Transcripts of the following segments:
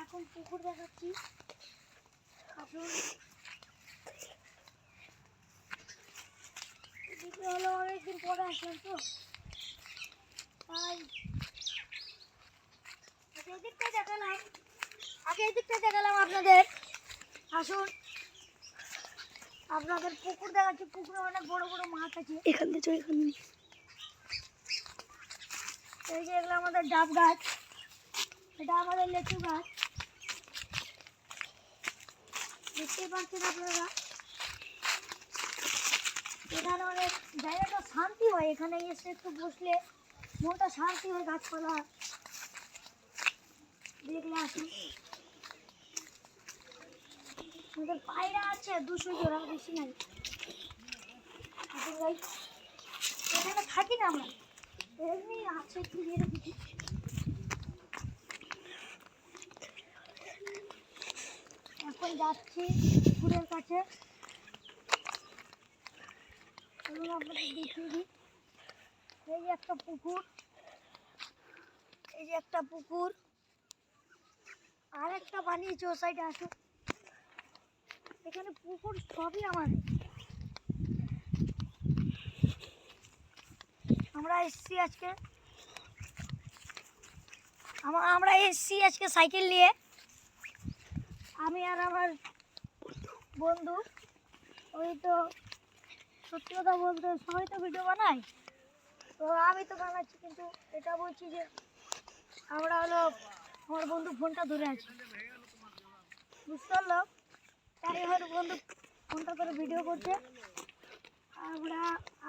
এখন পুকুর দেখাচ্ছি। আসুন, এদিকে হলো অনেকদিন পরে আসলাম তো, তাই এদিকটা দেখালাম আপনাদের। আসুন, আপনাদের পুকুর দেখাচ্ছি। পুকুরে অনেক বড় বড় মাছ আছে। এখান থেকে এখানে এই যে এগুলো আমাদের ডাব গাছ, এটা আমাদের লেচু গাছ, দেখতেই পাচ্ছেন আপনারা। এখানে অনেক জায়গাটা শান্তি হয়, এখানে এসে একটু বসলে মনটা শান্তি হয়। গাছপালা দেখলে আসুন। আমাদের পায়রা আছে 200 জোড়া, বেশি নাই। এখানে থাকি না আমরা, এমনি আছে একটু মেরে দিচ্ছি। এখন যাচ্ছি পুকুরের কাছে, আপনাদের দেখিয়ে দিই। এই যে একটা পুকুর, এই যে একটা পুকুর, আর একটা বানিয়েছে ও সাইডে। আসুন, এখানে পুকুর সবই আমাদের। আমরা এসছি আজকে সাইকেল নিয়ে, আমি আর আমার বন্ধু। ওই তো সত্যি কথা বলতে সবাই তো ভিডিও বানায়, তো আমি তো বানাচ্ছি, কিন্তু এটা বলছি যে আমরা হলো আমার বন্ধু ফোনটা ধরে আছে, বুঝতে পারলো, তাই হয়তো বন্ধু ফোনটা ধরে ভিডিও করছে।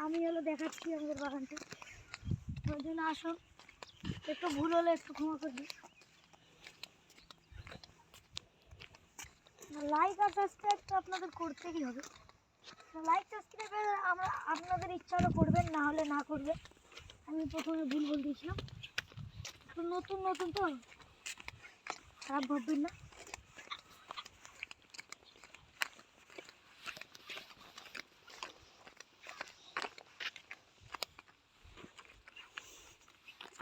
আমি হলো দেখাচ্ছি আমাদের বাগানটা, ওই জন্য আসুন, একটু ভুল হলে একটু ক্ষমা করবি। লাইক আর সাবস্ক্রাইব তো আপনাদের করতেই হবে। লাইক সাবস্ক্রাইব আপনাদের ইচ্ছা হলে করবেন, না হলে না করবেন। আমি প্রথমে ভুল বলে দিয়েছিলাম, নতুন নতুন তো খারাপ ভাববেন না।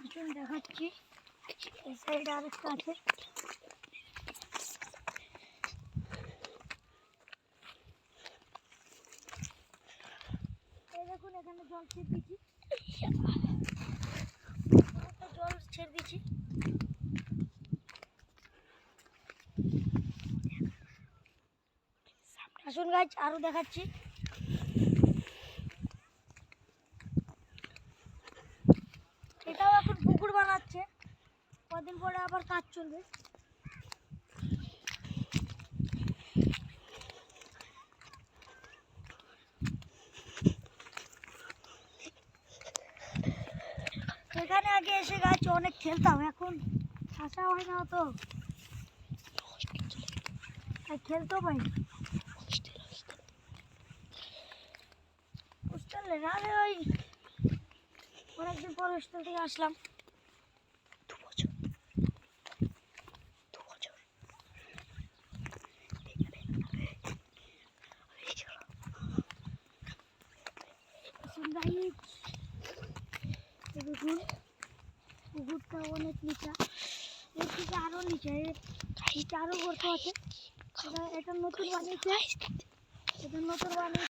আসুন দেখাচ্ছি, এই সাইডে আরেকটা আছে। এই দেখুন, এখানে জল ছেড়ে দিচ্ছি, আসুন গাছ আরো দেখাচ্ছি। এটাও এখন পুকুর বানাচ্ছে, কদিন পরে আবার কাজ চলবে। এখানে আগে এসে গাছ অনেক খেলতাম, এখন আসা হয় না তো, আর খেলতেও পাই না। হোস্টেলে না, ওই অনেকদিন পর হোস্টেল থেকে আসলাম। 2 বছর দেখুন, পুকুরটা অনেক নিচা, এর থেকে আরো নিচে, আরো গর্ত আছে। এটা নতুন বানিয়েছে,